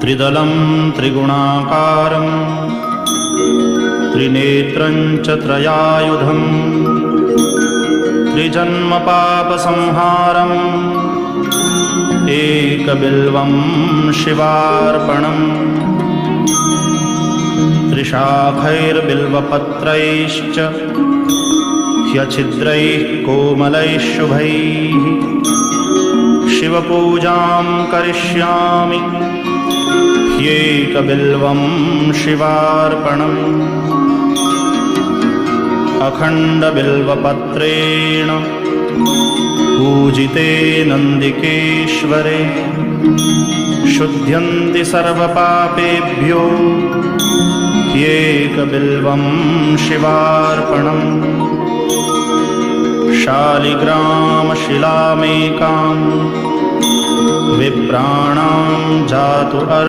त्रिदलं त्रिगुणाकारं त्रिनेत्रं च त्रयायुधं त्रिजन्मपापसंहारम् एकबिल्वं शिवार्पणम् त्रिशाखैर्बिल्वपत्रैश्च ह्यच्छिद्रैः कोमलैः शुभैः शिवपूजां करिष्यामि ह्येकबिल्वं शिवार्पणम् अखण्डबिल्वपत्रेण पूजिते नन्दिकेश्वरे शुध्यन्ति सर्वपापेभ्यो ह्येकबिल्वं शिवार्पणम् शालिग्रामशिलामेकां विप्राणां जातु